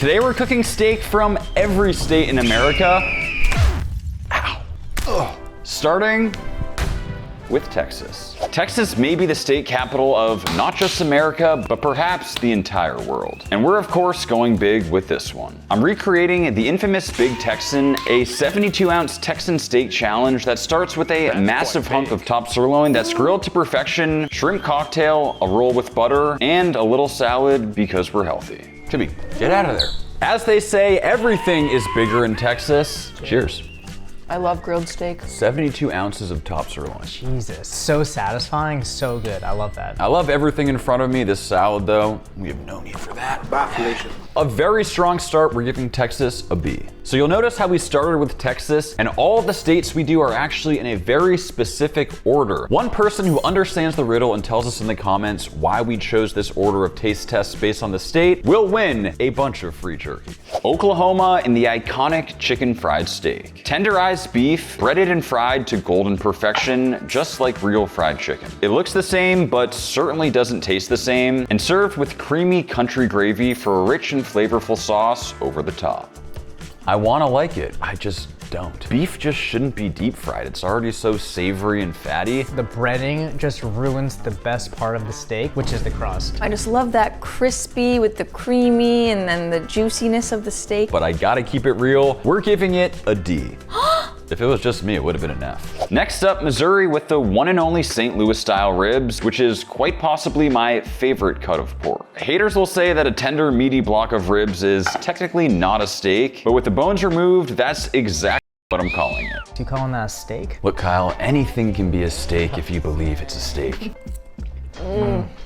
Today we're cooking steak from every state in America. Ow. Ugh. Starting with Texas. Texas may be the state capital of not just America, but perhaps the entire world. And we're of course going big with this one. I'm recreating the infamous Big Texan, a 72-ounce Texan steak challenge that starts with a massive hunk of top sirloin that's grilled to perfection, shrimp cocktail, a roll with butter, and a little salad because we're healthy. Timmy, get out of there. As they say, everything is bigger in Texas. Cheers. I love grilled steak. 72 ounces of top sirloin. Jesus, so satisfying, so good. I love that. I love everything in front of me. This salad though, we have no need for that. A very strong start, we're giving Texas a B. So you'll notice how we started with Texas, and all of the states we do are actually in a very specific order. One person who understands the riddle and tells us in the comments why we chose this order of taste tests based on the state will win a bunch of free jerky. Oklahoma in the iconic chicken fried steak. Tenderized beef, breaded and fried to golden perfection, just like real fried chicken. It looks the same, but certainly doesn't taste the same, and served with creamy country gravy for a rich and flavorful sauce over the top. I wanna like it, I just don't. Beef just shouldn't be deep fried. It's already so savory and fatty. The breading just ruins the best part of the steak, which is the crust. I just love that crispy with the creamy and then the juiciness of the steak. But I gotta keep it real. We're giving it a D. If it was just me, it would have been an F. Next up, Missouri with the one and only St. Louis style ribs, which is quite possibly my favorite cut of pork. Haters will say that a tender, meaty block of ribs is technically not a steak, but with the bones removed, that's exactly what I'm calling it. You calling that a steak? Look, Kyle, anything can be a steak if you believe it's a steak.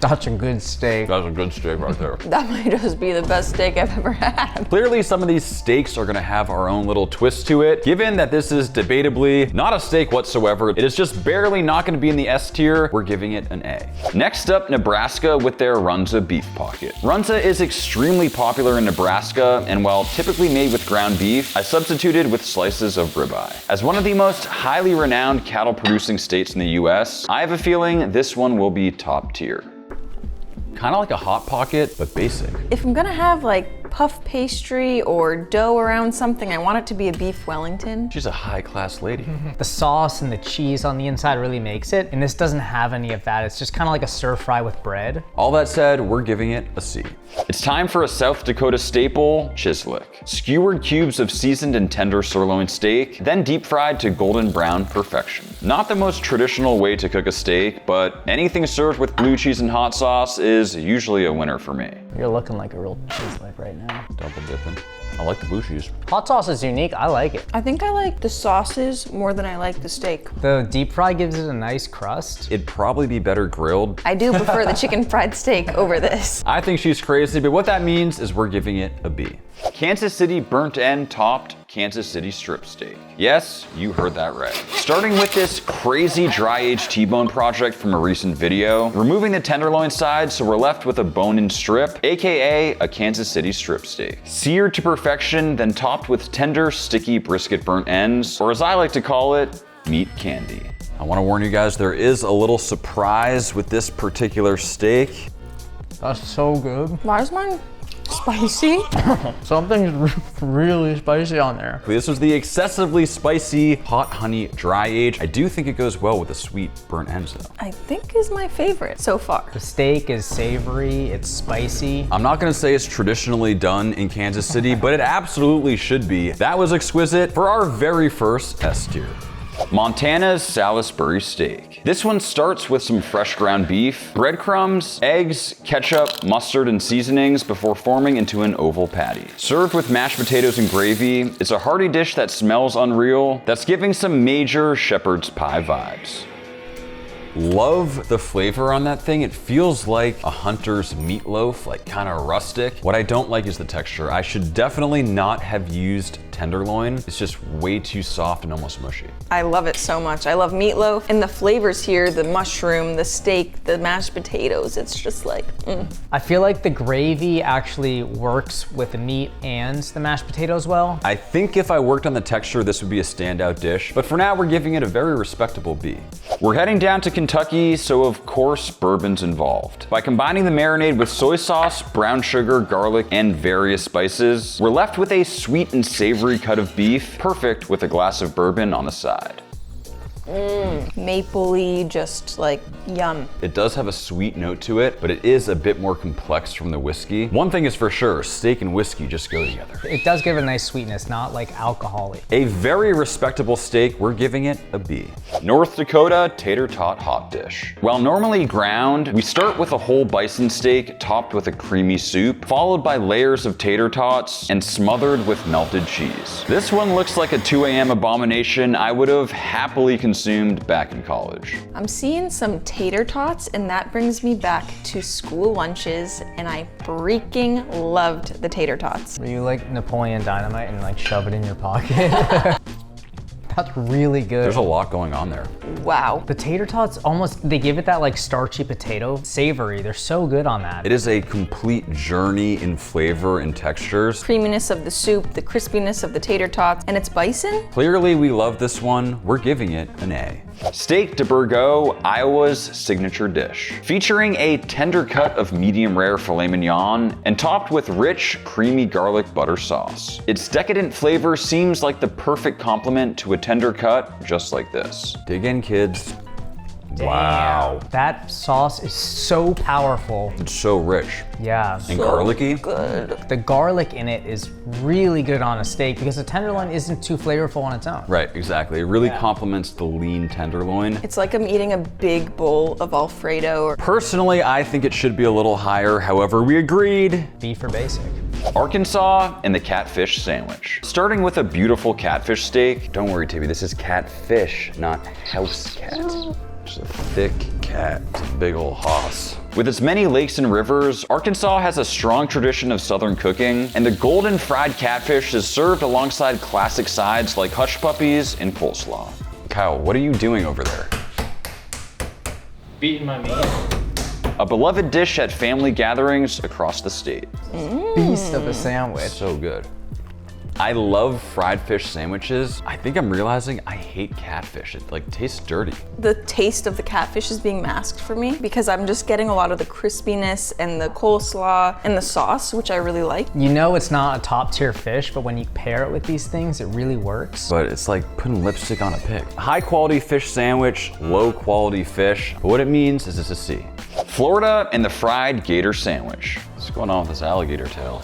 Such a good steak. That's a good steak right there. That might just be the best steak I've ever had. Clearly, some of these steaks are gonna have our own little twist to it. Given that this is debatably not a steak whatsoever, it is just barely not gonna be in the S tier, we're giving it an A. Next up, Nebraska with their Runza beef pocket. Runza is extremely popular in Nebraska, and while typically made with ground beef, I substituted with slices of ribeye. As one of the most highly renowned cattle producing states in the US, I have a feeling this one will be top tier. Kind of like a Hot Pocket, but basic. If I'm gonna have like puff pastry or dough around something, I want it to be a beef Wellington. She's a high-class lady. The sauce and the cheese on the inside really makes it, and this doesn't have any of that. It's just kind of like a stir fry with bread. All that said, we're giving it a C. It's time for a South Dakota staple, chislic. Skewered cubes of seasoned and tender sirloin steak, then deep fried to golden brown perfection. Not the most traditional way to cook a steak, but anything served with blue cheese and hot sauce is usually a winner for me. You're looking like a real chislic right now. Double dipping. I like the blue cheese. Hot sauce is unique, I like it. I think I like the sauces more than I like the steak. The deep fry gives it a nice crust. It'd probably be better grilled. I do prefer the chicken fried steak over this. I think she's crazy, but what that means is we're giving it a B. Kansas City burnt end topped Kansas City strip steak. Yes, you heard that right. Starting with this crazy dry-aged T-bone project from a recent video, removing the tenderloin side so we're left with a bone-in strip, aka a Kansas City strip steak. Seared to perfection, then topped with tender, sticky brisket burnt ends, or as I like to call it, meat candy. I want to warn you guys, there is a little surprise with this particular steak. That's so good. Why is mine spicy? Something's really spicy on there. This was the excessively spicy hot honey dry age. I do think it goes well with the sweet burnt ends though. I think is my favorite so far. The steak is savory, it's spicy. I'm not gonna say it's traditionally done in Kansas City, but it absolutely should be. That was exquisite for our very first S tier. Montana's Salisbury steak. This one starts with some fresh ground beef, breadcrumbs, eggs, ketchup, mustard, and seasonings before forming into an oval patty. Served with mashed potatoes and gravy, it's a hearty dish that smells unreal, that's giving some major shepherd's pie vibes. Love the flavor on that thing. It feels like a hunter's meatloaf, like kind of rustic. What I don't like is the texture. I should definitely not have used tenderloin. It's just way too soft and almost mushy. I love it so much. I love meatloaf and the flavors here, the mushroom, the steak, the mashed potatoes. It's just like, I feel like the gravy actually works with the meat and the mashed potatoes well. I think if I worked on the texture, this would be a standout dish, but for now we're giving it a very respectable B. We're heading down to Kentucky, so of course bourbon's involved. By combining the marinade with soy sauce, brown sugar, garlic, and various spices, we're left with a sweet and savory cut of beef, perfect with a glass of bourbon on the side. Mapley, just like yum. It does have a sweet note to it, but it is a bit more complex from the whiskey. One thing is for sure, steak and whiskey just go together. It does give a nice sweetness, not like alcoholic. A very respectable steak, we're giving it a B. North Dakota tater tot hot dish. While normally ground, we start with a whole bison steak topped with a creamy soup, followed by layers of tater tots and smothered with melted cheese. This one looks like a 2 a.m. abomination I would have happily consumed back in college. I'm seeing some tater tots, and that brings me back to school lunches, and I freaking loved the tater tots. Were you like Napoleon Dynamite and like shove it in your pocket? That's really good. There's a lot going on there. Wow. The tater tots almost, they give it that like starchy potato savory. They're so good on that. It is a complete journey in flavor and textures. Creaminess of the soup, the crispiness of the tater tots, and it's bison? Clearly we love this one. We're giving it an A. Steak de Bourgogne, Iowa's signature dish. Featuring a tender cut of medium rare filet mignon and topped with rich, creamy garlic butter sauce. Its decadent flavor seems like the perfect complement to a tender cut just like this. Dig in, kids. Wow. That sauce is so powerful. It's so rich. Yeah. And garlicky. Good. The garlic in it is really good on a steak because the tenderloin isn't too flavorful on its own. Right, exactly. It really complements the lean tenderloin. It's like I'm eating a big bowl of Alfredo. Personally, I think it should be a little higher. However, we agreed. B for basic. Arkansas and the catfish sandwich. Starting with a beautiful catfish steak. Don't worry, Tibby, this is catfish, not house cat. Just a thick cat, big ol' hoss. With its many lakes and rivers, Arkansas has a strong tradition of southern cooking, and the golden fried catfish is served alongside classic sides like hush puppies and coleslaw. Kyle, what are you doing over there? Beating my meat. A beloved dish at family gatherings across the state. Beast of a sandwich. So good. I love fried fish sandwiches. I think I'm realizing I hate catfish. It like tastes dirty. The taste of the catfish is being masked for me because I'm just getting a lot of the crispiness and the coleslaw and the sauce, which I really like. You know it's not a top tier fish, but when you pair it with these things, it really works. But it's like putting lipstick on a pig. High quality fish sandwich, low quality fish. But what it means is it's a C. Florida and the fried gator sandwich. What's going on with this alligator tail?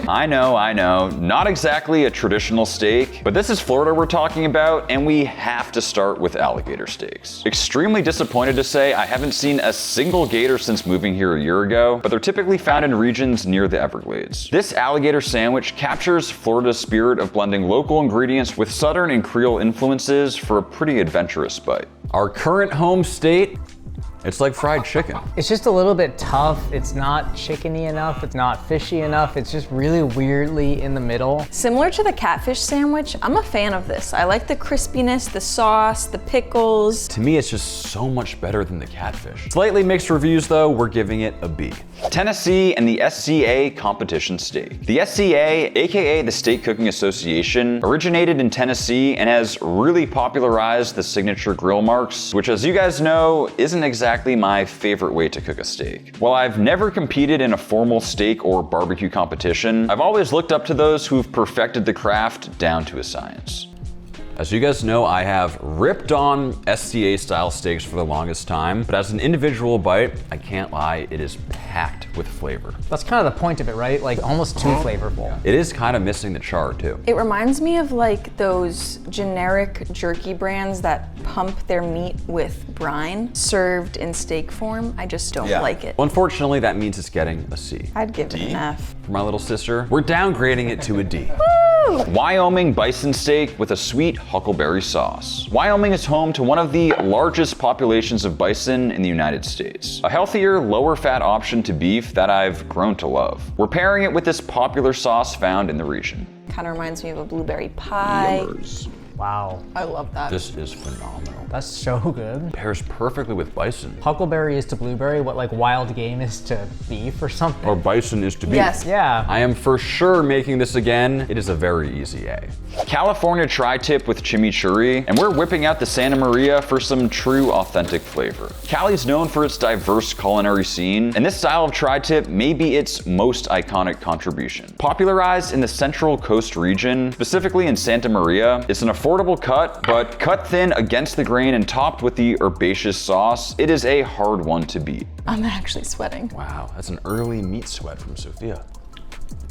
I know, not exactly a traditional steak, but this is Florida we're talking about, and we have to start with alligator steaks. Extremely disappointed to say I haven't seen a single gator since moving here a year ago, but they're typically found in regions near the Everglades. This alligator sandwich captures Florida's spirit of blending local ingredients with Southern and Creole influences for a pretty adventurous bite. Our current home state, it's like fried chicken. It's just a little bit tough. It's not chickeny enough. It's not fishy enough. It's just really weirdly in the middle. Similar to the catfish sandwich, I'm a fan of this. I like the crispiness, the sauce, the pickles. To me, it's just so much better than the catfish. Slightly mixed reviews though, we're giving it a B. Tennessee and the SCA competition steak. The SCA, aka the State Cooking Association, originated in Tennessee and has really popularized the signature grill marks, which as you guys know, isn't exactly my favorite way to cook a steak. While I've never competed in a formal steak or barbecue competition, I've always looked up to those who've perfected the craft down to a science. As you guys know, I have ripped on SCA style steaks for the longest time, but as an individual bite, I can't lie, it is packed with flavor. That's kind of the point of it, right? Like almost too flavorful. It is kind of missing the char too. It reminds me of like those generic jerky brands that pump their meat with brine served in steak form. I just don't like it. Well, unfortunately, that means it's getting a C. I'd give it an F. For my little sister, we're downgrading it to a D. Wyoming bison steak with a sweet huckleberry sauce. Wyoming is home to one of the largest populations of bison in the United States. A healthier, lower fat option to beef that I've grown to love. We're pairing it with this popular sauce found in the region. Kind of reminds me of a blueberry pie. Wow. I love that. This is phenomenal. That's so good. Pairs perfectly with bison. Huckleberry is to blueberry what like wild game is to beef or something. Or bison is to beef. Yes. Yeah. I am for sure making this again. It is a very easy A. California tri-tip with chimichurri, and we're whipping out the Santa Maria for some true authentic flavor. Cali's known for its diverse culinary scene, and this style of tri-tip may be its most iconic contribution. Popularized in the Central Coast region, specifically in Santa Maria, it's an affordable cut, but cut thin against the grain and topped with the herbaceous sauce, it is a hard one to beat. I'm actually sweating. Wow, that's an early meat sweat from Sophia.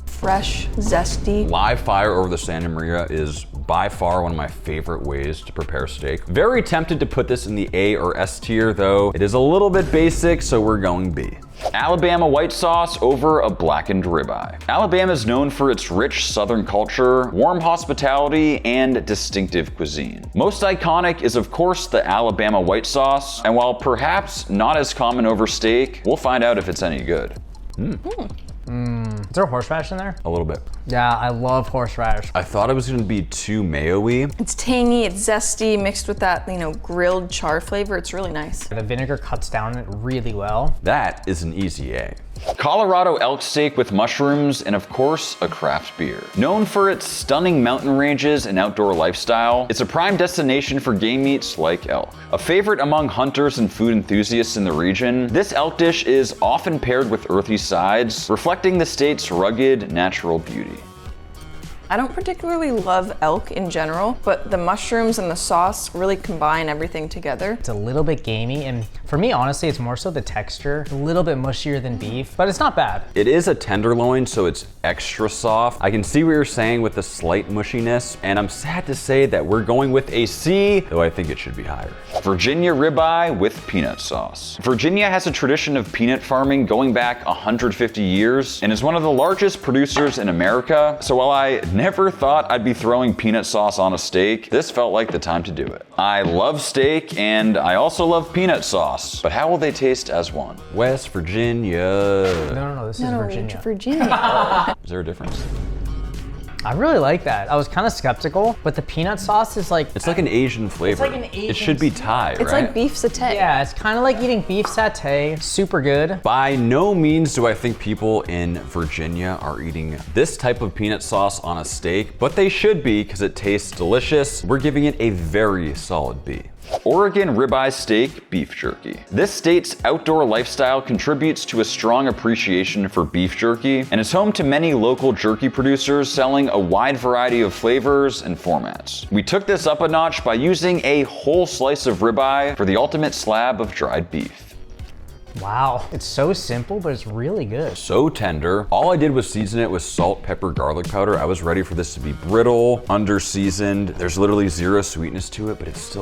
Fresh, zesty. Live fire over the Santa Maria is by far one of my favorite ways to prepare steak. Very tempted to put this in the A or S tier though. It is a little bit basic, so we're going B. Alabama white sauce over a blackened ribeye. Alabama is known for its rich southern culture, warm hospitality, and distinctive cuisine. Most iconic is of course the Alabama white sauce, and while perhaps not as common over steak, we'll find out if it's any good. Is there horseradish in there? A little bit. Yeah, I love horseradish. I thought it was gonna be too mayo-y. It's tangy, it's zesty, mixed with that, grilled char flavor. It's really nice. The vinegar cuts down it really well. That is an easy A. Colorado elk steak with mushrooms and of course a craft beer. Known for its stunning mountain ranges and outdoor lifestyle, it's a prime destination for game meats like elk. A favorite among hunters and food enthusiasts in the region, this elk dish is often paired with earthy sides, reflecting the state's rugged natural beauty. I don't particularly love elk in general, but the mushrooms and the sauce really combine everything together. It's a little bit gamey, and for me, honestly, it's more so the texture. A little bit mushier than beef, but it's not bad. It is a tenderloin, so it's extra soft. I can see what you're saying with the slight mushiness, and I'm sad to say that we're going with a C, though I think it should be higher. Virginia ribeye with peanut sauce. Virginia has a tradition of peanut farming going back 150 years, and is one of the largest producers in America, so while I never thought I'd be throwing peanut sauce on a steak, this felt like the time to do it. I love steak, and I also love peanut sauce, but how will they taste as one? West Virginia. No, this is Virginia. Virginia. Is there a difference? I really like that. I was kind of skeptical, but the peanut sauce is like... It's like an Asian flavor. like an Asian It should be Thai, right? It's like beef satay. Yeah, it's kind of like eating beef satay. Super good. By no means do I think people in Virginia are eating this type of peanut sauce on a steak, but they should be because it tastes delicious. We're giving it a very solid B. Oregon ribeye steak beef jerky. This state's outdoor lifestyle contributes to a strong appreciation for beef jerky and is home to many local jerky producers selling a wide variety of flavors and formats. We took this up a notch by using a whole slice of ribeye for the ultimate slab of dried beef. Wow, it's so simple, but it's really good. So tender. All I did was season it with salt, pepper, garlic powder. I was ready for this to be brittle, under-seasoned. There's literally zero sweetness to it, but it's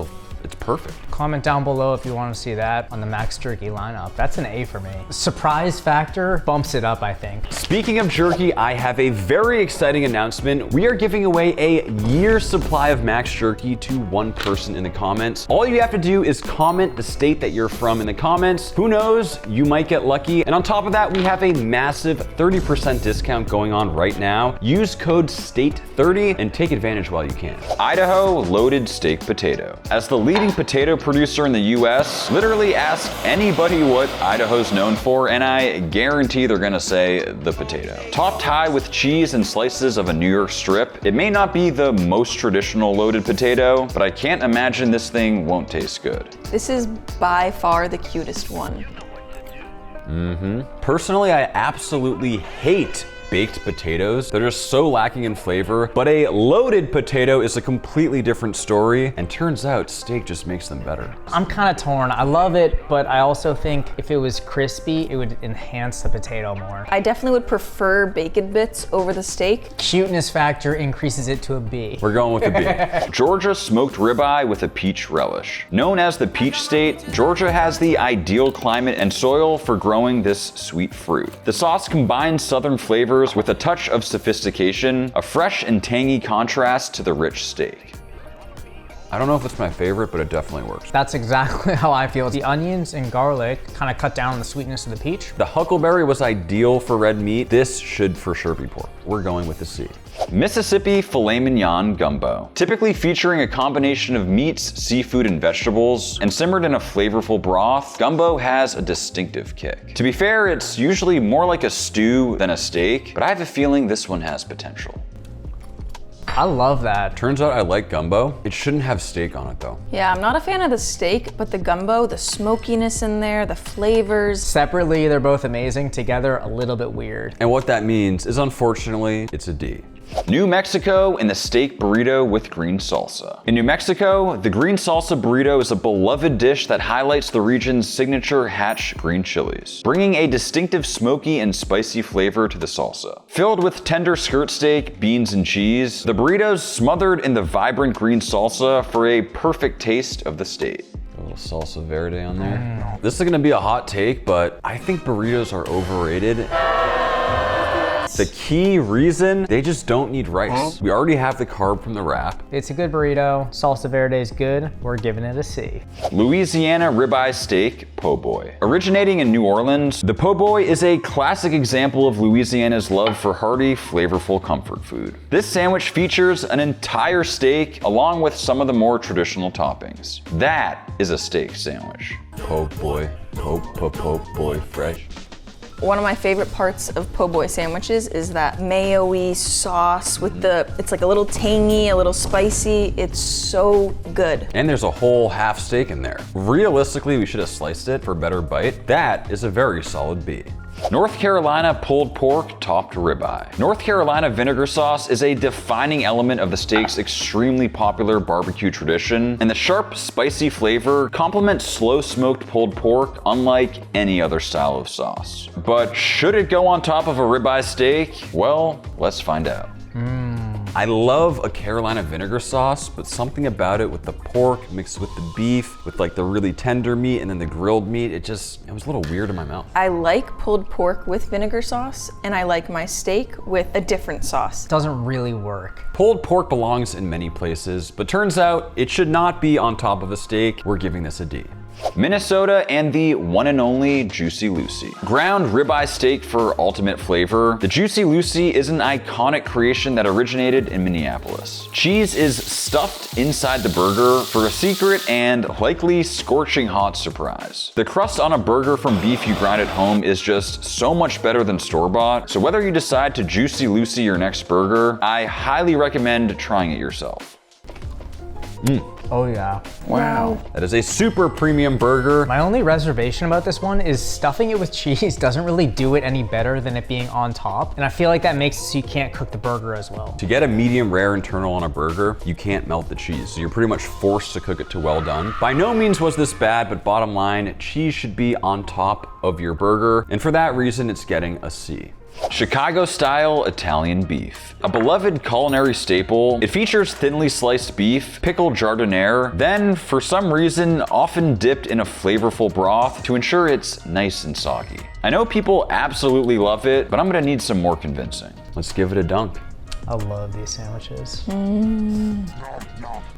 perfect. Comment down below if you want to see that on the Max Jerky lineup. That's an A for me. Surprise factor bumps it up, I think. Speaking of jerky, I have a very exciting announcement. We are giving away a year's supply of Max Jerky to one person in the comments. All you have to do is comment the state that you're from in the comments. Who knows, you might get lucky. And on top of that, we have a massive 30% discount going on right now. Use code STATE30 and take advantage while you can. Idaho loaded steak potato. As the leading potato producer in the US, literally ask anybody what Idaho's known for, and I guarantee they're gonna say the potato. Topped high with cheese and slices of a New York strip, it may not be the most traditional loaded potato, but I can't imagine this thing won't taste good. This is by far the cutest one. Personally, I absolutely hate baked potatoes. They're just so lacking in flavor, but a loaded potato is a completely different story, and turns out steak just makes them better. I'm kind of torn. I love it, but I also think if it was crispy, it would enhance the potato more. I definitely would prefer bacon bits over the steak. Cuteness factor increases it to a B. We're going with a B. Georgia smoked ribeye with a peach relish. Known as the peach state, Georgia has the ideal climate and soil for growing this sweet fruit. The sauce combines southern flavors with a touch of sophistication, a fresh and tangy contrast to the rich steak. I don't know if it's my favorite, but it definitely works. That's exactly how I feel. The onions and garlic kind of cut down on the sweetness of the peach. The huckleberry was ideal for red meat. This should for sure be pork. We're going with the C. Mississippi filet mignon gumbo. Typically featuring a combination of meats, seafood, and vegetables, and simmered in a flavorful broth, gumbo has a distinctive kick. To be fair, it's usually more like a stew than a steak, but I have a feeling this one has potential. I love that. Turns out I like gumbo. It shouldn't have steak on it though. Yeah, I'm not a fan of the steak, but the gumbo, the smokiness in there, the flavors. Separately, they're both amazing. Together, a little bit weird. And what that means is, unfortunately, it's a D. New Mexico and the steak burrito with green salsa. In New Mexico, the green salsa burrito is a beloved dish that highlights the region's signature hatch green chilies, bringing a distinctive smoky and spicy flavor to the salsa. Filled with tender skirt steak, beans, and cheese, the burrito's smothered in the vibrant green salsa for a perfect taste of the state. A little salsa verde on there. This is gonna be a hot take, but I think burritos are overrated. The key reason, they just don't need rice. We already have the carb from the wrap. It's a good burrito. Salsa verde is good. We're giving it a C. Louisiana ribeye steak po' boy. Originating in New Orleans, the po' boy is a classic example of Louisiana's love for hearty, flavorful comfort food. This sandwich features an entire steak along with some of the more traditional toppings. That is a steak sandwich. Po' boy, po' boy, fresh. One of my favorite parts of po' boy sandwiches is that mayo-y sauce with it's like a little tangy, a little spicy. It's so good. And there's a whole half steak in there. Realistically, we should have sliced it for a better bite. That is a very solid B. North Carolina pulled pork topped ribeye. North Carolina vinegar sauce is a defining element of the steak's extremely popular barbecue tradition, and the sharp, spicy flavor complements slow-smoked pulled pork unlike any other style of sauce. But should it go on top of a ribeye steak? Well, let's find out. I love a Carolina vinegar sauce, but something about it with the pork mixed with the beef, with like the really tender meat and then the grilled meat, it was a little weird in my mouth. I like pulled pork with vinegar sauce, and I like my steak with a different sauce. Doesn't really work. Pulled pork belongs in many places, but turns out it should not be on top of a steak. We're giving this a D. Minnesota and the one and only Juicy Lucy. Ground ribeye steak for ultimate flavor, the Juicy Lucy is an iconic creation that originated in Minneapolis. Cheese is stuffed inside the burger for a secret and likely scorching hot surprise. The crust on a burger from beef you grind at home is just so much better than store-bought, so whether you decide to Juicy Lucy your next burger, I highly recommend trying it yourself. Oh yeah. Wow. That is a super premium burger. My only reservation about this one is stuffing it with cheese doesn't really do it any better than it being on top. And I feel like that makes it so you can't cook the burger as well. To get a medium rare internal on a burger, you can't melt the cheese, so you're pretty much forced to cook it to well done. By no means was this bad, but bottom line, cheese should be on top of your burger, and for that reason, it's getting a C. Chicago-style Italian beef. A beloved culinary staple, it features thinly sliced beef, pickled giardiniera, then, for some reason, often dipped in a flavorful broth to ensure it's nice and soggy. I know people absolutely love it, but I'm gonna need some more convincing. Let's give it a dunk. I love these sandwiches.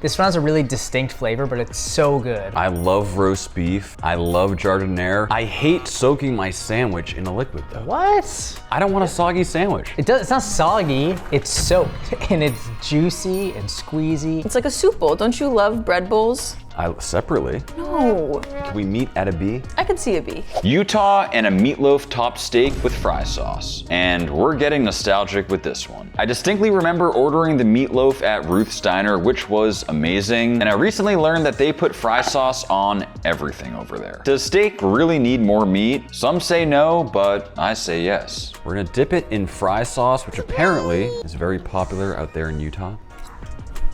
This one has a really distinct flavor, but it's so good. I love roast beef. I love giardiniera. I hate soaking my sandwich in a liquid though. What? I don't want a soggy sandwich. It's not soggy, it's soaked, and it's juicy and squeezy. It's like a soup bowl. Don't you love bread bowls? Separately. No. Can we meet at a B? I could see a B. Utah and a meatloaf topped steak with fry sauce. And we're getting nostalgic with this one. I distinctly remember ordering the meatloaf at Ruth's Diner, which was amazing. And I recently learned that they put fry sauce on everything over there. Does steak really need more meat? Some say no, but I say yes. We're gonna dip it in fry sauce, which apparently is very popular out there in Utah.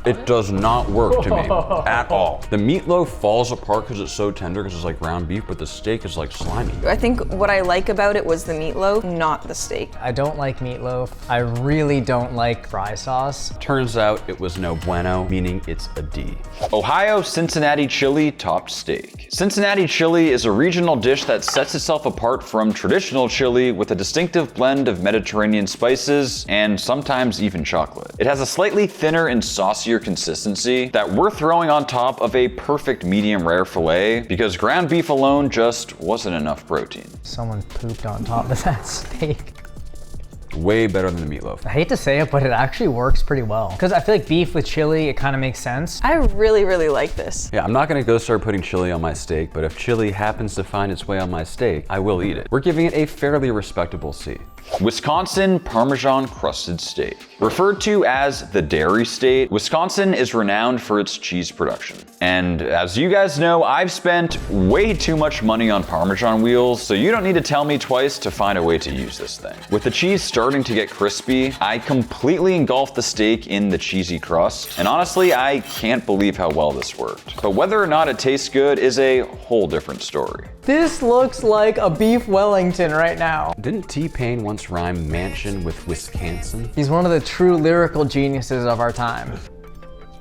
It does not work to me at all. The meatloaf falls apart because it's so tender because it's like ground beef, but the steak is like slimy. I think what I like about it was the meatloaf, not the steak. I don't like meatloaf. I really don't like fry sauce. Turns out it was no bueno, meaning it's a D. Ohio Cincinnati chili topped steak. Cincinnati chili is a regional dish that sets itself apart from traditional chili with a distinctive blend of Mediterranean spices and sometimes even chocolate. It has a slightly thinner and saucier tier consistency that we're throwing on top of a perfect medium rare filet because ground beef alone just wasn't enough protein. Someone pooped on top of that steak. Way better than the meatloaf. I hate to say it, but it actually works pretty well. Because I feel like beef with chili, it kind of makes sense. I really, really like this. Yeah, I'm not gonna go start putting chili on my steak, but if chili happens to find its way on my steak, I will eat it. We're giving it a fairly respectable C. Wisconsin Parmesan crusted steak. Referred to as the dairy state, Wisconsin is renowned for its cheese production. And as you guys know, I've spent way too much money on Parmesan wheels, so you don't need to tell me twice to find a way to use this thing. With the cheese starting to get crispy, I completely engulfed the steak in the cheesy crust, and honestly, I can't believe how well this worked. But whether or not it tastes good is a whole different story. This looks like a beef Wellington right now. Didn't T-Pain once rhyme mansion with Wisconsin? He's one of the true lyrical geniuses of our time.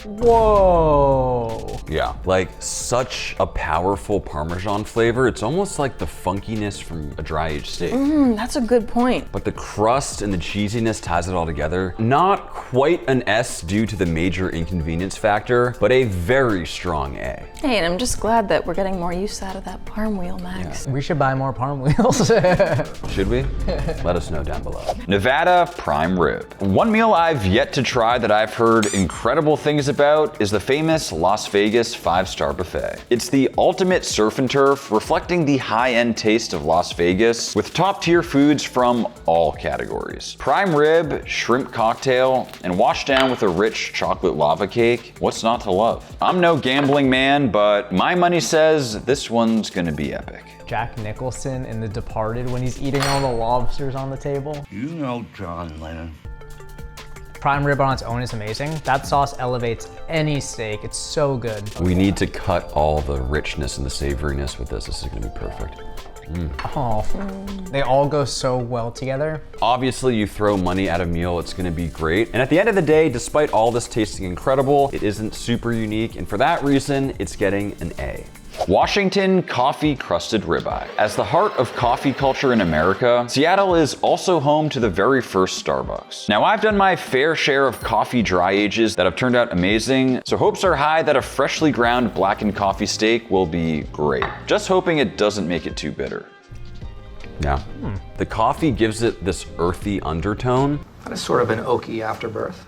Whoa. Yeah, like such a powerful Parmesan flavor. It's almost like the funkiness from a dry aged steak. That's a good point. But the crust and the cheesiness ties it all together. Not quite an S due to the major inconvenience factor, but a very strong A. Hey, and I'm just glad that we're getting more use out of that parm wheel, Max. We should buy more parm wheels. Should we? Let us know down below. Nevada prime rib. One meal I've yet to try that I've heard incredible things about is the famous Las Vegas 5-star buffet. It's the ultimate surf and turf, reflecting the high-end taste of Las Vegas with top-tier foods from all categories. Prime rib, shrimp cocktail, and washed down with a rich chocolate lava cake. What's not to love? I'm no gambling man, but my money says this one's gonna be epic. Jack Nicholson in The Departed when he's eating all the lobsters on the table. You know John Lennon. Prime rib on its own is amazing. That sauce elevates any steak. It's so good. We need to cut all the richness and the savoriness with this. This is gonna be perfect. Oh, they all go so well together. Obviously, you throw money at a meal, it's gonna be great. And at the end of the day, despite all this tasting incredible, it isn't super unique. And for that reason, it's getting an A. Washington coffee crusted ribeye. As the heart of coffee culture in America, Seattle is also home to the very first Starbucks. Now, I've done my fair share of coffee dry ages that have turned out amazing, so hopes are high that a freshly ground blackened coffee steak will be great. Just hoping it doesn't make it too bitter. Yeah. The coffee gives it this earthy undertone. Kind of sort of an oaky afterbirth.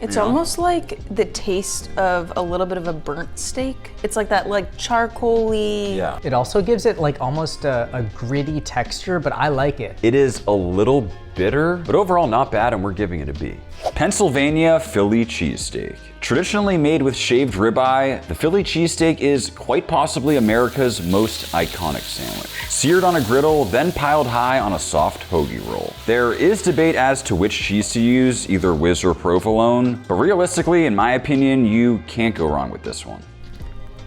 It's almost like the taste of a little bit of a burnt steak. It's like that like charcoal-y. Yeah. It also gives it like almost a gritty texture, but I like it. It is a little bitter, but overall not bad, and we're giving it a B. Pennsylvania Philly cheesesteak. Traditionally made with shaved ribeye, the Philly cheesesteak is quite possibly America's most iconic sandwich. Seared on a griddle, then piled high on a soft hoagie roll. There is debate as to which cheese to use, either whiz or provolone, but realistically, in my opinion, you can't go wrong with this one.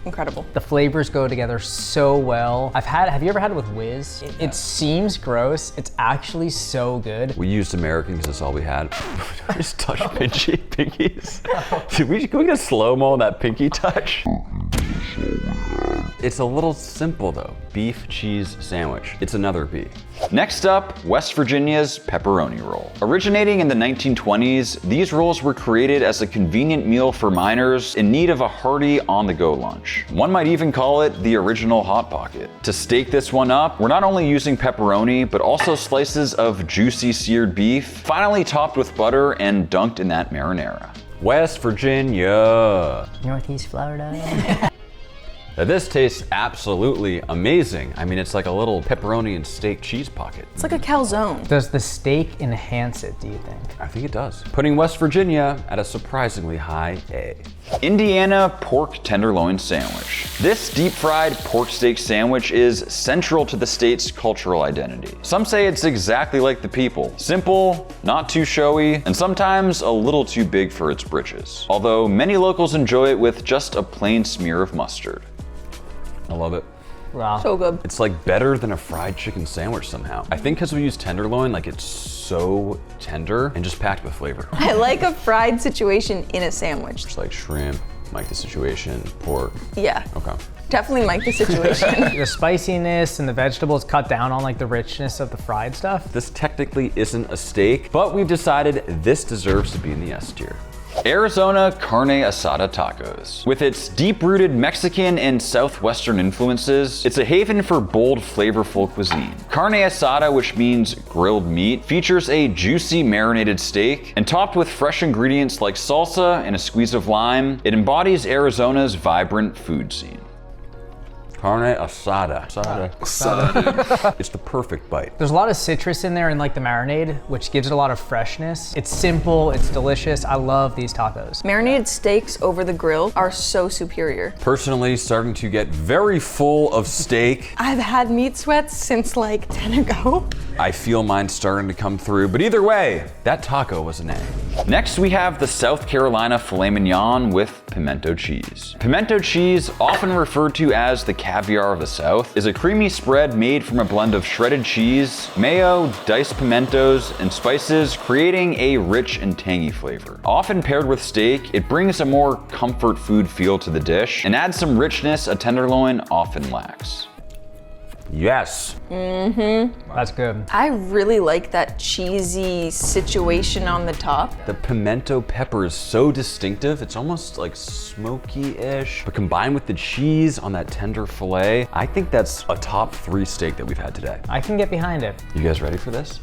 Incredible. The flavors go together so well. Have you ever had it with whiz? It seems gross. It's actually so good. We used American because that's all we had. Just touch pinkies. Can we get a slow-mo on that pinky touch? It's a little simple though. Beef cheese sandwich. It's another B. Next up, West Virginia's pepperoni roll. Originating in the 1920s, these rolls were created as a convenient meal for miners in need of a hearty on-the-go lunch. One might even call it the original Hot Pocket. To stake this one up, we're not only using pepperoni, but also slices of juicy seared beef, finally topped with butter and dunked in that marinara. West Virginia. Northeast Florida. Now this tastes absolutely amazing. I mean, it's like a little pepperoni and steak cheese pocket. It's like a calzone. Does the steak enhance it, do you think? I think it does. Putting West Virginia at a surprisingly high A. Indiana pork tenderloin sandwich. This deep fried pork steak sandwich is central to the state's cultural identity. Some say it's exactly like the people. Simple, not too showy, and sometimes a little too big for its britches. Although many locals enjoy it with just a plain smear of mustard. I love it. Wow. So good. It's like better than a fried chicken sandwich somehow. I think because we use tenderloin, like it's so tender and just packed with flavor. I like a fried situation in a sandwich. Just like shrimp, like the situation, pork. Yeah. Okay. Definitely like the situation. The spiciness and the vegetables cut down on like the richness of the fried stuff. This technically isn't a steak, but we've decided this deserves to be in the S tier. Arizona carne asada tacos. With its deep-rooted Mexican and Southwestern influences, it's a haven for bold, flavorful cuisine. Carne asada, which means grilled meat, features a juicy marinated steak, and topped with fresh ingredients like salsa and a squeeze of lime, it embodies Arizona's vibrant food scene. Carne asada. It's the perfect bite. There's a lot of citrus in there in like the marinade, which gives it a lot of freshness. It's simple, it's delicious. I love these tacos. Marinated steaks over the grill are so superior. Personally, starting to get very full of steak. I've had meat sweats since like 10 ago. I feel mine starting to come through, but either way, that taco was an A. Next, we have the South Carolina filet mignon with pimento cheese. Pimento cheese, often referred to as the caviar of the South, is a creamy spread made from a blend of shredded cheese, mayo, diced pimentos, and spices, creating a rich and tangy flavor. Often paired with steak, it brings a more comfort food feel to the dish and adds some richness a tenderloin often lacks. Yes. That's good. I really like that cheesy situation on the top. The pimento pepper is so distinctive. It's almost like smoky-ish, but combined with the cheese on that tender filet, I think that's a top 3 steak that we've had today. I can get behind it. You guys ready for this?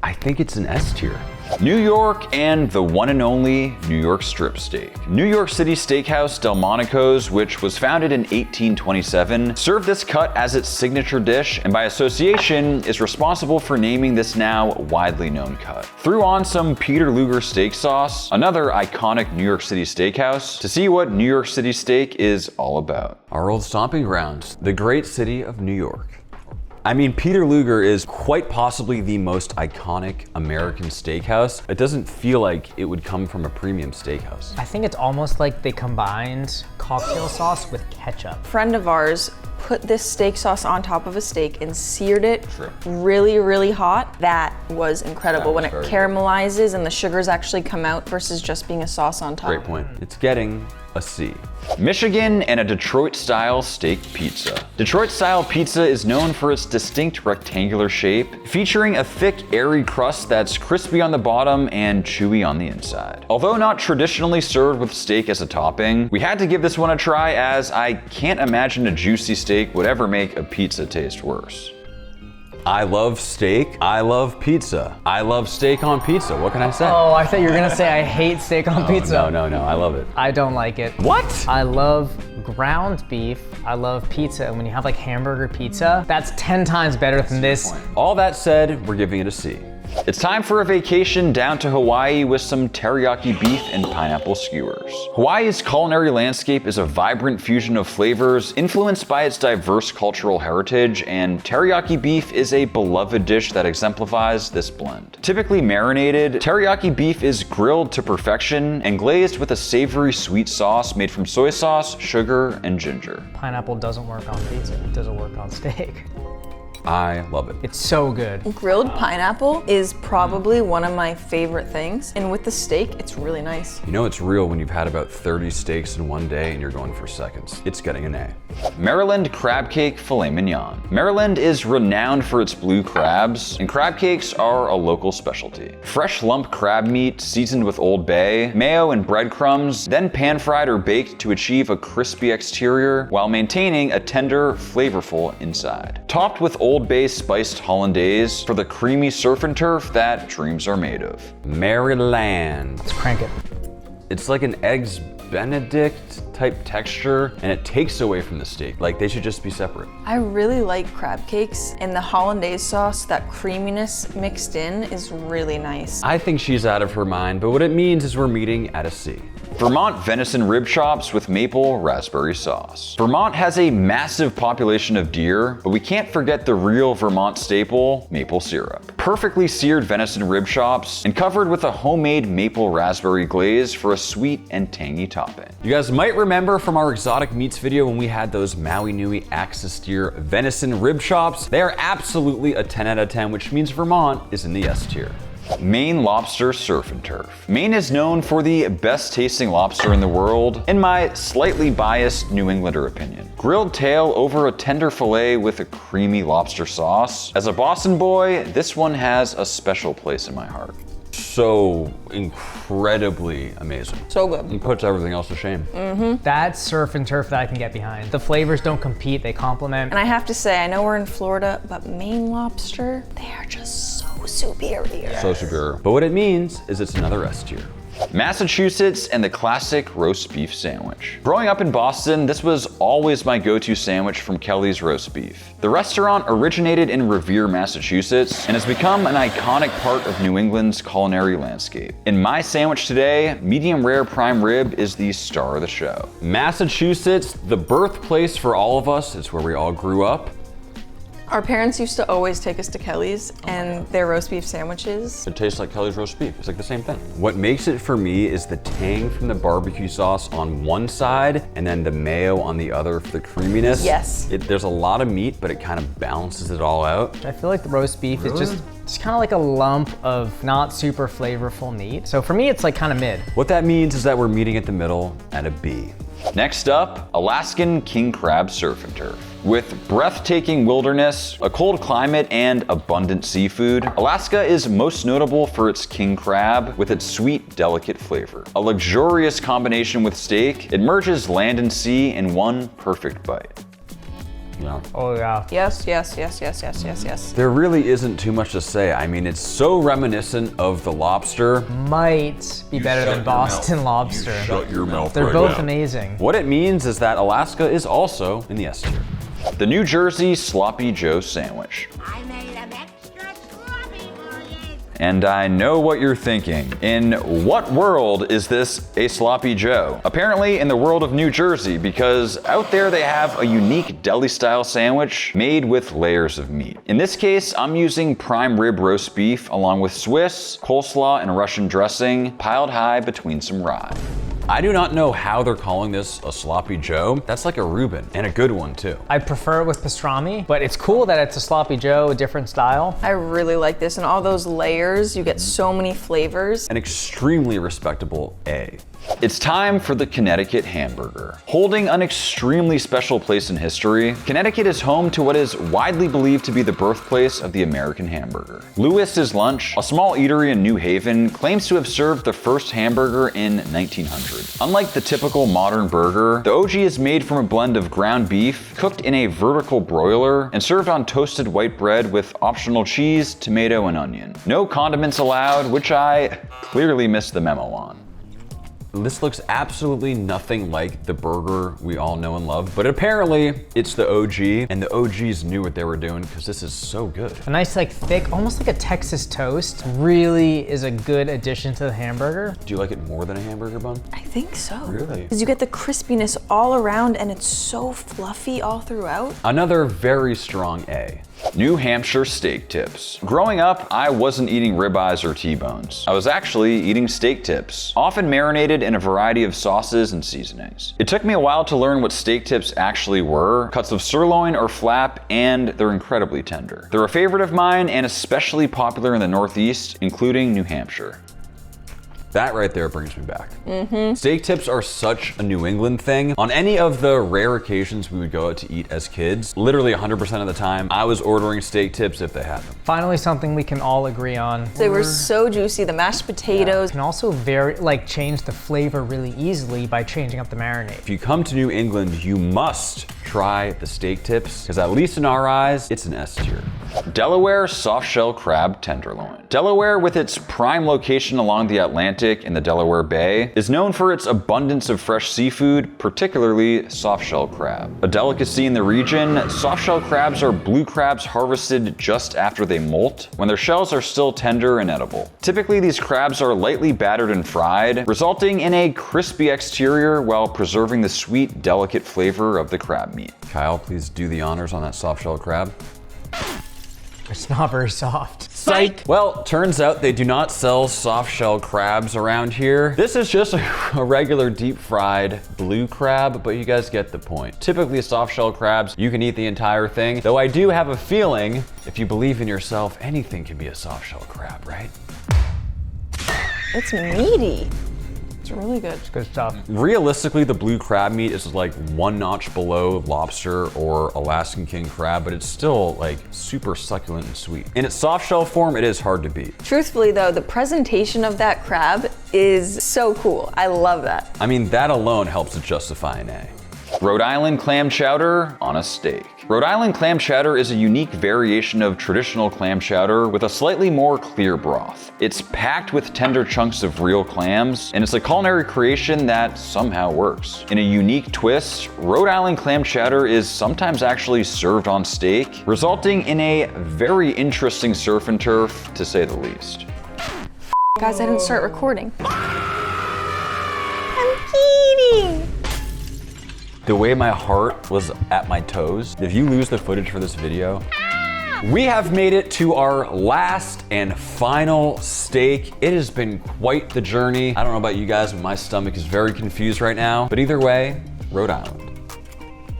I think it's an S tier. New York and the one and only New York strip steak. New York City steakhouse Delmonico's, which was founded in 1827, served this cut as its signature dish, and by association is responsible for naming this now widely known cut. Threw on some Peter Luger steak sauce, another iconic New York City steakhouse, to see what New York City steak is all about. Our old stomping grounds, the great city of New York. I mean, Peter Luger is quite possibly the most iconic American steakhouse. It doesn't feel like it would come from a premium steakhouse. I think it's almost like they combined cocktail sauce with ketchup. Friend of ours put this steak sauce on top of a steak and seared it really, really hot. That was incredible when it caramelizes and the sugars actually come out versus just being a sauce on top. Great point. It's getting a C. Michigan and a Detroit-style steak pizza. Detroit-style pizza is known for its distinct rectangular shape, featuring a thick, airy crust that's crispy on the bottom and chewy on the inside. Although not traditionally served with steak as a topping, we had to give this one a try as I can't imagine a juicy steak would ever make a pizza taste worse. I love steak. I love pizza. I love steak on pizza. What can I say? Oh, I thought you were gonna say I hate steak on pizza. No. I love it. I don't like it. What? I love ground beef. I love pizza. And when you have like hamburger pizza, that's 10 times better than this. All that said, we're giving it a C. It's time for a vacation down to Hawaii with some teriyaki beef and pineapple skewers. Hawaii's culinary landscape is a vibrant fusion of flavors influenced by its diverse cultural heritage, and teriyaki beef is a beloved dish that exemplifies this blend. Typically marinated, teriyaki beef is grilled to perfection and glazed with a savory sweet sauce made from soy sauce, sugar, and ginger. Pineapple doesn't work on pizza. It doesn't work on steak. I love it. It's so good. Grilled pineapple is probably one of my favorite things, and with the steak, it's really nice. You know it's real when you've had about 30 steaks in one day and you're going for seconds. It's getting an A. Maryland crab cake filet mignon. Maryland is renowned for its blue crabs, and crab cakes are a local specialty. Fresh lump crab meat seasoned with Old Bay, mayo, and breadcrumbs, then pan-fried or baked to achieve a crispy exterior while maintaining a tender, flavorful inside. Topped with Old Bay spiced hollandaise for the creamy surf and turf that dreams are made of. Maryland. Let's crank it. It's like an Eggs Benedict type texture, and it takes away from the steak. Like, they should just be separate. I really like crab cakes, and the hollandaise sauce, that creaminess mixed in, is really nice. I think she's out of her mind, but what it means is we're meeting at a C. Vermont venison rib chops with maple raspberry sauce. Vermont has a massive population of deer, but we can't forget the real Vermont staple, maple syrup. Perfectly seared venison rib chops and covered with a homemade maple raspberry glaze for a sweet and tangy topping. You guys might remember from our exotic meats video when we had those Maui Nui Axis deer venison rib chops. They are absolutely a 10 out of 10, which means Vermont is in the S tier. Maine lobster surf and turf. Maine is known for the best tasting lobster in the world, in my slightly biased New Englander opinion. Grilled tail over a tender fillet with a creamy lobster sauce. As a Boston boy, this one has a special place in my heart. So incredibly amazing. So good. It puts everything else to shame. That's surf and turf that I can get behind. The flavors don't compete, they complement. And I have to say, I know we're in Florida, but Maine lobster, they are just so superior. So superior. But what it means is it's another S tier. Massachusetts and the classic roast beef sandwich. Growing up in Boston, this was always my go-to sandwich from Kelly's Roast Beef. The restaurant originated in Revere, Massachusetts, and has become an iconic part of New England's culinary landscape. In my sandwich today, medium rare prime rib is the star of the show. Massachusetts, the birthplace for all of us, it's where we all grew up. Our parents used to always take us to Kelly's and their roast beef sandwiches. It tastes like Kelly's roast beef. It's like the same thing. What makes it for me is the tang from the barbecue sauce on one side and then the mayo on the other for the creaminess. Yes. There's a lot of meat, but it kind of balances it all out. I feel like the roast beef is just kind of like a lump of not super flavorful meat. So for me, it's like kind of mid. What that means is that we're meeting at the middle at a B. Next up, Alaskan king crab surf and turf. With breathtaking wilderness, a cold climate, and abundant seafood, Alaska is most notable for its king crab with its sweet, delicate flavor. A luxurious combination with steak, it merges land and sea in one perfect bite. Yeah. Oh yeah. Yes, yes, yes, yes, yes, yes, yes. There really isn't too much to say. I mean, it's so reminiscent of the lobster. Might be better than Boston lobster. Shut your mouth. They're both amazing. What it means is that Alaska is also in the S tier. The New Jersey Sloppy Joe sandwich. I made them extra sloppy for you. And I know what you're thinking. In what world is this a Sloppy Joe? Apparently in the world of New Jersey, because out there they have a unique deli-style sandwich made with layers of meat. In this case, I'm using prime rib roast beef along with Swiss, coleslaw, and Russian dressing piled high between some rye. I do not know how they're calling this a Sloppy Joe. That's like a Reuben, and a good one too. I prefer it with pastrami, but it's cool that it's a Sloppy Joe, a different style. I really like this, and all those layers, you get so many flavors. An extremely respectable A. It's time for the Connecticut hamburger. Holding an extremely special place in history, Connecticut is home to what is widely believed to be the birthplace of the American hamburger. Lewis's Lunch, a small eatery in New Haven, claims to have served the first hamburger in 1900. Unlike the typical modern burger, the OG is made from a blend of ground beef, cooked in a vertical broiler, and served on toasted white bread with optional cheese, tomato, and onion. No condiments allowed, which I clearly missed the memo on. This looks absolutely nothing like the burger we all know and love, but apparently it's the OG, and the OGs knew what they were doing because this is so good. A nice like thick, almost like a Texas toast, really is a good addition to the hamburger. Do you like it more than a hamburger bun? I think so. Really? Because you get the crispiness all around and it's so fluffy all throughout. Another very strong A. New Hampshire steak tips. Growing up, I wasn't eating ribeyes or T-bones. I was actually eating steak tips, often marinated in a variety of sauces and seasonings. It took me a while to learn what steak tips actually were, cuts of sirloin or flap, and they're incredibly tender. They're a favorite of mine and especially popular in the Northeast, including New Hampshire. That right there brings me back. Steak tips are such a New England thing. On any of the rare occasions we would go out to eat as kids, literally 100% of the time, I was ordering steak tips if they had them. Finally, something we can all agree on. They were so juicy, the mashed potatoes. Can also change the flavor really easily by changing up the marinade. If you come to New England, you must try the steak tips, because at least in our eyes, it's an S tier. Delaware soft-shell crab tenderloin. Delaware, with its prime location along the Atlantic in the Delaware Bay, is known for its abundance of fresh seafood, particularly soft-shell crab. A delicacy in the region, soft-shell crabs are blue crabs harvested just after they molt, when their shells are still tender and edible. Typically, these crabs are lightly battered and fried, resulting in a crispy exterior while preserving the sweet, delicate flavor of the crab meat. Kyle, please do the honors on that soft-shell crab. It's not very soft. Psych! Well, turns out they do not sell soft-shell crabs around here. This is just a regular deep-fried blue crab, but you guys get the point. Typically soft-shell crabs, you can eat the entire thing, though I do have a feeling, if you believe in yourself, anything can be a soft-shell crab, right? It's meaty. It's It's really good. Good stuff. Realistically, the blue crab meat is like one notch below lobster or Alaskan king crab, but it's still like super succulent and sweet. In its soft shell form, it is hard to beat. Truthfully though, the presentation of that crab is so cool. I love that. I mean, that alone helps to justify an A. Rhode Island clam chowder on a steak. Rhode Island clam chowder is a unique variation of traditional clam chowder with a slightly more clear broth. It's packed with tender chunks of real clams, and it's a culinary creation that somehow works. In a unique twist, Rhode Island clam chowder is sometimes actually served on steak, resulting in a very interesting surf and turf, to say the least. Guys, I didn't start recording. I'm kidding. The way my heart was at my toes, if you lose the footage for this video, we have made it to our last and final steak. It has been quite the journey. I don't know about you guys, but my stomach is very confused right now. But either way, Rhode Island.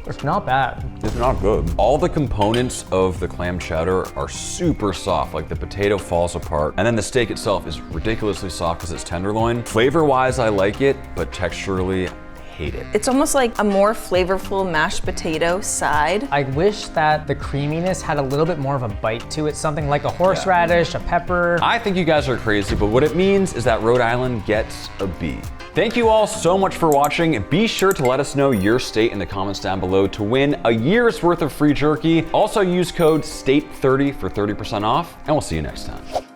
It's not bad. It's not good. All the components of the clam chowder are super soft, like the potato falls apart, and then the steak itself is ridiculously soft because it's tenderloin. Flavor-wise, I like it, but texturally, hate it. It's almost like a more flavorful mashed potato side. I wish that the creaminess had a little bit more of a bite to it, something like a horseradish, a pepper. I think you guys are crazy, but what it means is that Rhode Island gets a B. Thank you all so much for watching. Be sure to let us know your state in the comments down below to win a year's worth of free jerky. Also use code STATE30 for 30% off, and we'll see you next time.